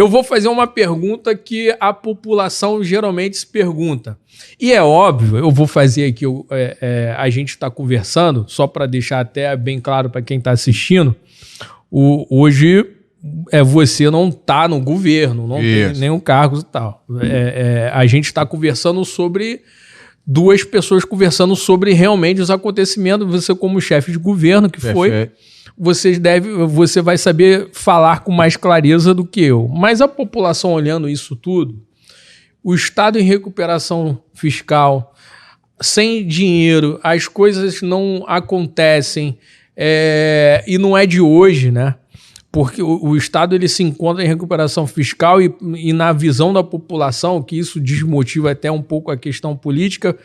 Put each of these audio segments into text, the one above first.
eu vou fazer uma pergunta que a população geralmente se pergunta. E é óbvio, eu vou fazer aqui, a gente está conversando, só para deixar até bem claro para quem está assistindo, hoje você não está no governo, não tem nenhum cargo e tal. A gente está conversando sobre duas pessoas conversando sobre realmente os acontecimentos, você como chefe de governo que foi... Você vai saber falar com mais clareza do que eu. Mas a população olhando isso tudo, o Estado em recuperação fiscal, sem dinheiro, as coisas não acontecem, e não é de hoje, né? Porque o Estado ele se encontra em recuperação fiscal e na visão da população, que isso desmotiva até um pouco a questão política,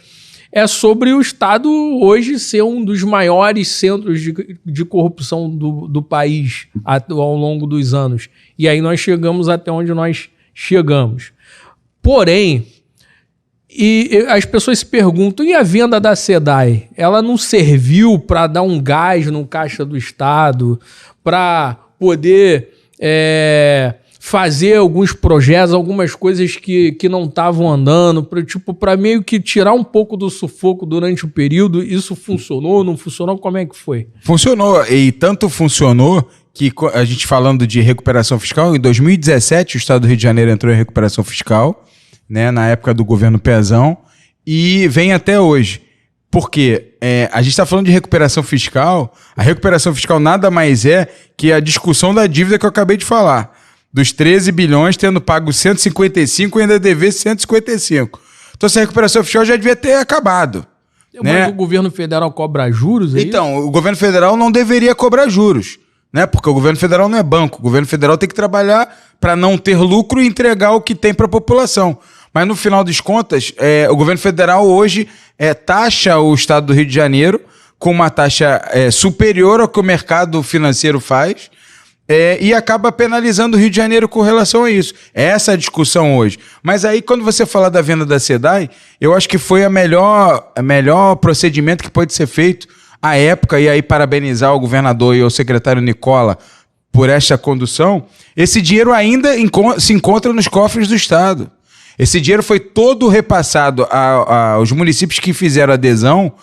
é sobre o Estado hoje ser um dos maiores centros de corrupção do país ao longo dos anos. E aí nós chegamos até onde nós chegamos. Porém, as pessoas se perguntam, e a venda da SEDAI? Ela não serviu para dar um gás no caixa do Estado, para poder fazer alguns projetos, algumas coisas que não estavam andando, para meio que tirar um pouco do sufoco durante o período? Isso funcionou, não funcionou? Como é que foi? Funcionou, e tanto funcionou que a gente falando de recuperação fiscal, em 2017 o Estado do Rio de Janeiro entrou em recuperação fiscal, né, na época do governo Pezão, e vem até hoje. Porque a gente está falando de recuperação fiscal, a recuperação fiscal nada mais é que a discussão da dívida que eu acabei de falar. Dos 13 bilhões, tendo pago 155 e ainda dever 155. Então, essa recuperação fiscal já devia ter acabado. Mas né? o governo federal cobra juros? Então, o governo federal não deveria cobrar juros, né? Porque o governo federal não é banco. O governo federal tem que trabalhar para não ter lucro e entregar o que tem para a população. Mas, no final das contas, o governo federal hoje taxa o Estado do Rio de Janeiro com uma taxa superior ao que o mercado financeiro faz, e acaba penalizando o Rio de Janeiro com relação a isso. Essa é a discussão hoje. Mas aí, quando você fala da venda da SEDAI, eu acho que foi a melhor procedimento que pode ser feito à época, e aí parabenizar o governador e o secretário Nicola por esta condução. Esse dinheiro ainda se encontra nos cofres do Estado. Esse dinheiro foi todo repassado aos municípios que fizeram adesão.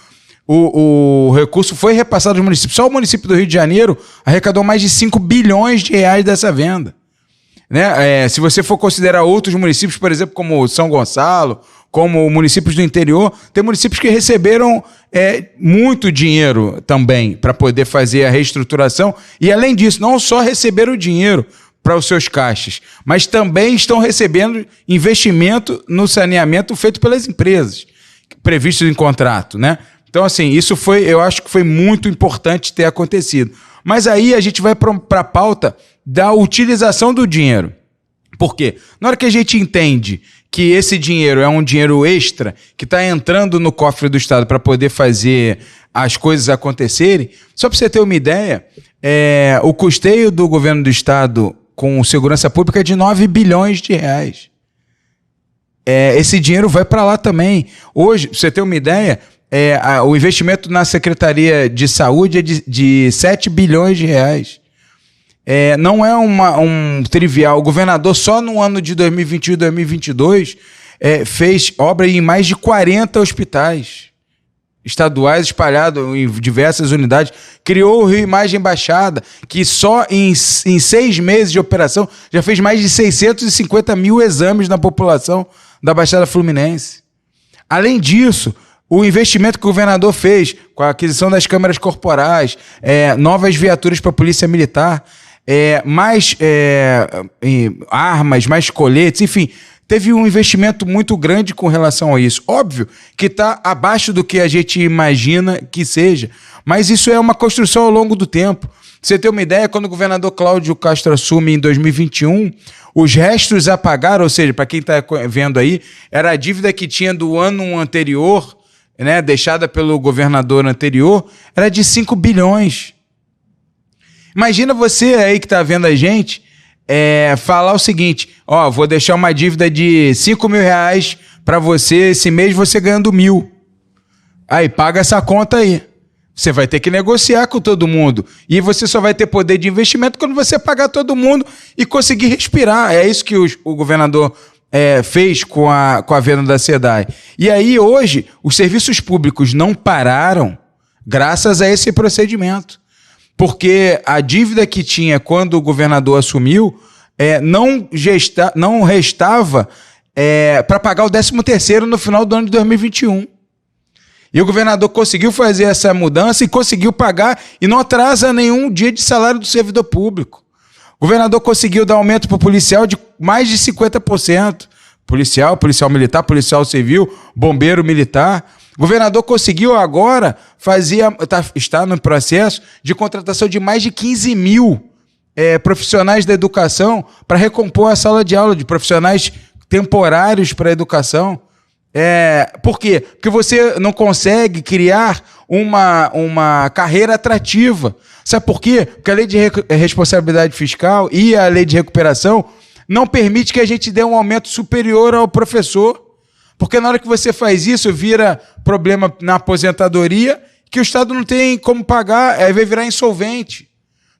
O recurso foi repassado aos municípios. Só o município do Rio de Janeiro arrecadou mais de 5 bilhões de reais dessa venda. Né? Se você for considerar outros municípios, por exemplo, como São Gonçalo, como municípios do interior, tem municípios que receberam muito dinheiro também para poder fazer a reestruturação. E, além disso, não só receberam o dinheiro para os seus caixas, mas também estão recebendo investimento no saneamento feito pelas empresas, previstos em contrato, né? Então, assim, eu acho que foi muito importante ter acontecido. Mas aí a gente vai para a pauta da utilização do dinheiro. Por quê? Na hora que a gente entende que esse dinheiro é um dinheiro extra que está entrando no cofre do Estado para poder fazer as coisas acontecerem, só para você ter uma ideia, o custeio do governo do Estado com segurança pública é de 9 bilhões de reais. Esse dinheiro vai para lá também. Hoje, para você ter uma ideia, o investimento na Secretaria de Saúde é de 7 bilhões de reais. Não é um trivial. O governador, só no ano de 2021 e 2022, fez obra em mais de 40 hospitais estaduais espalhados em diversas unidades. Criou o Rio Imagem Baixada, que só em 6 meses de operação já fez mais de 650 mil exames na população da Baixada Fluminense. Além disso, o investimento que o governador fez com a aquisição das câmeras corporais, novas viaturas para a Polícia Militar, mais armas, mais coletes, enfim, teve um investimento muito grande com relação a isso. Óbvio que está abaixo do que a gente imagina que seja, mas isso é uma construção ao longo do tempo. Você tem uma ideia, quando o governador Cláudio Castro assume em 2021, os restos a pagar, ou seja, para quem está vendo aí, era a dívida que tinha do ano anterior, né, deixada pelo governador anterior, era de 5 bilhões. Imagina você aí que está vendo a gente falar o seguinte: vou deixar uma dívida de 5 mil reais para você, esse mês você ganhando 1.000. Aí, paga essa conta aí. Você vai ter que negociar com todo mundo. E você só vai ter poder de investimento quando você pagar todo mundo e conseguir respirar. É isso que o governador fez com a venda da SEDAI. E aí, hoje, os serviços públicos não pararam graças a esse procedimento. Porque a dívida que tinha quando o governador assumiu não restava para pagar o 13º no final do ano de 2021. E o governador conseguiu fazer essa mudança e conseguiu pagar e não atrasa nenhum dia de salário do servidor público. O governador conseguiu dar aumento para o policial de mais de 50%. Policial militar, policial civil, bombeiro militar. O governador conseguiu agora está no processo de contratação de mais de 15 mil profissionais da educação para recompor a sala de aula, de profissionais temporários para a educação. Por quê? Porque você não consegue criar uma carreira atrativa. Sabe por quê? Porque a lei de responsabilidade fiscal e a lei de recuperação não permite que a gente dê um aumento superior ao professor. Porque na hora que você faz isso, vira problema na aposentadoria, que o Estado não tem como pagar, vai virar insolvente.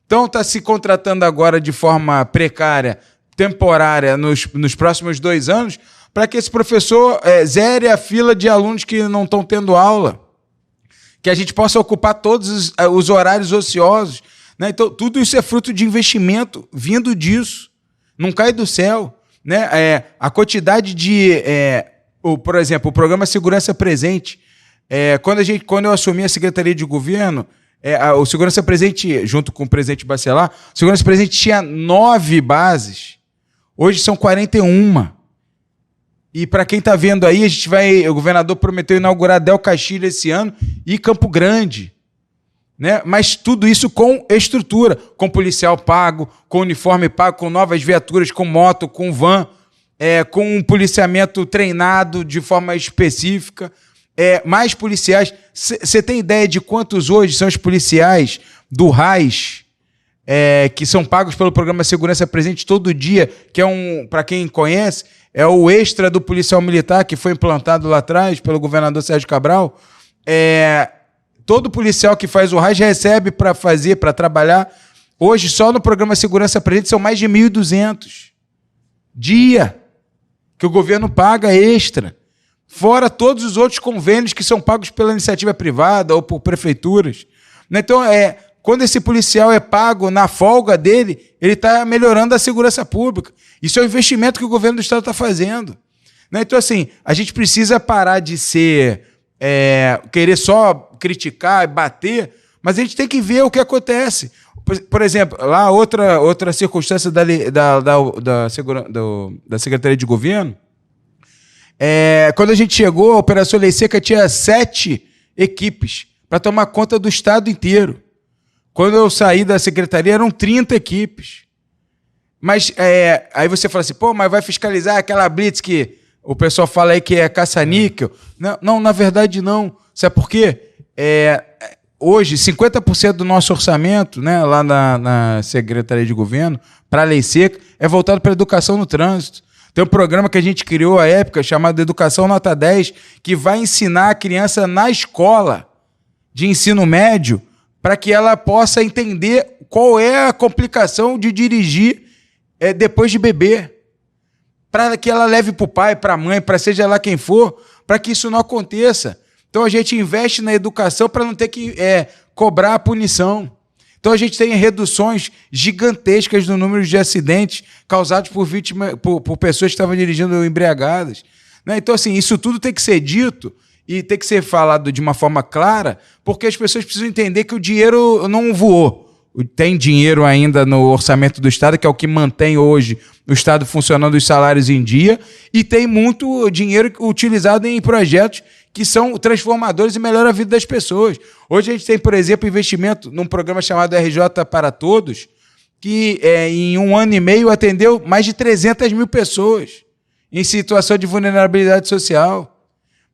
Então está se contratando agora de forma precária, temporária, nos próximos 2 anos, para que esse professor zere a fila de alunos que não estão tendo aula. Que a gente possa ocupar todos os horários ociosos. Né? Então, tudo isso é fruto de investimento vindo disso. Não cai do céu. Né? A quantidade de... por exemplo, o programa Segurança Presente. Quando eu assumi a Secretaria de Governo, o Segurança Presente, junto com o presidente Bacelar, o Segurança Presente tinha 9 bases. Hoje são 41. E para quem está vendo aí, o governador prometeu inaugurar Del Castilho esse ano e Campo Grande. Né? Mas tudo isso com estrutura, com policial pago, com uniforme pago, com novas viaturas, com moto, com van, com um policiamento treinado de forma específica, mais policiais. Você tem ideia de quantos hoje são os policiais do RAIS, que são pagos pelo programa Segurança Presente todo dia, que para quem conhece, é o extra do policial militar que foi implantado lá atrás pelo governador Sérgio Cabral. Todo policial que faz o RAIS recebe para trabalhar. Hoje, só no programa Segurança Presente, são mais de 1.200 dia que o governo paga extra. Fora todos os outros convênios que são pagos pela iniciativa privada ou por prefeituras. Então, quando esse policial é pago na folga dele, ele está melhorando a segurança pública. Isso é um investimento que o governo do Estado está fazendo. Então, assim, a gente precisa parar de querer só criticar e bater, mas a gente tem que ver o que acontece. Por exemplo, lá outra circunstância da Secretaria de Governo, quando a gente chegou, a Operação Lei Seca tinha 7 equipes para tomar conta do estado inteiro. Quando eu saí da secretaria, eram 30 equipes. Mas aí você fala assim, mas vai fiscalizar aquela blitz que o pessoal fala aí que é caça-níquel. Não, na verdade não. Sabe por quê? Hoje, 50% do nosso orçamento, né, lá na Secretaria de Governo, para a Lei Seca, é voltado para a educação no trânsito. Tem um programa que a gente criou à época, chamado Educação Nota 10, que vai ensinar a criança na escola de ensino médio para que ela possa entender qual é a complicação de dirigir depois de beber. Para que ela leve para o pai, para a mãe, para seja lá quem for, para que isso não aconteça. Então a gente investe na educação para não ter que cobrar a punição. Então a gente tem reduções gigantescas no número de acidentes causados por pessoas que estavam dirigindo embriagadas. Né? Então, assim, isso tudo tem que ser dito e tem que ser falado de uma forma clara, porque as pessoas precisam entender que o dinheiro não voou. Tem dinheiro ainda no orçamento do Estado, que é o que mantém hoje o Estado funcionando, os salários em dia, e tem muito dinheiro utilizado em projetos que são transformadores e melhoram a vida das pessoas. Hoje a gente tem, por exemplo, investimento num programa chamado RJ para Todos, que em 1 ano e meio atendeu mais de 300 mil pessoas em situação de vulnerabilidade social.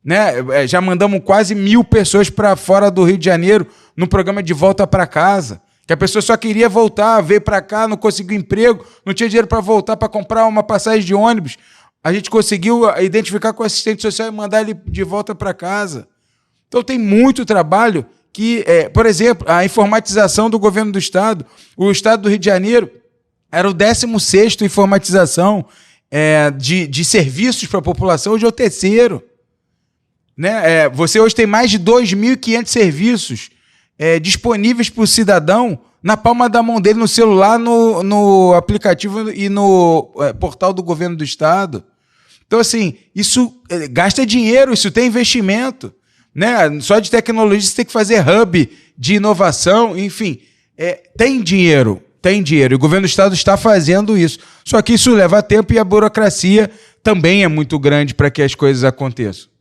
Né? Já mandamos quase 1.000 pessoas para fora do Rio de Janeiro no programa de volta para casa. Que a pessoa só queria voltar, veio para cá, não conseguiu emprego, não tinha dinheiro para voltar para comprar uma passagem de ônibus. A gente conseguiu identificar com o assistente social e mandar ele de volta para casa. Então tem muito trabalho que, por exemplo, a informatização do governo do Estado, o Estado do Rio de Janeiro era o 16º informatização de serviços para a população, hoje é o 3º. Né? Você hoje tem mais de 2.500 serviços disponíveis para o cidadão na palma da mão dele, no celular, no aplicativo e no portal do governo do Estado. Então, assim, isso gasta dinheiro, isso tem investimento. Né? Só de tecnologia você tem que fazer hub de inovação, enfim. Tem dinheiro. E o governo do Estado está fazendo isso. Só que isso leva tempo e a burocracia também é muito grande para que as coisas aconteçam.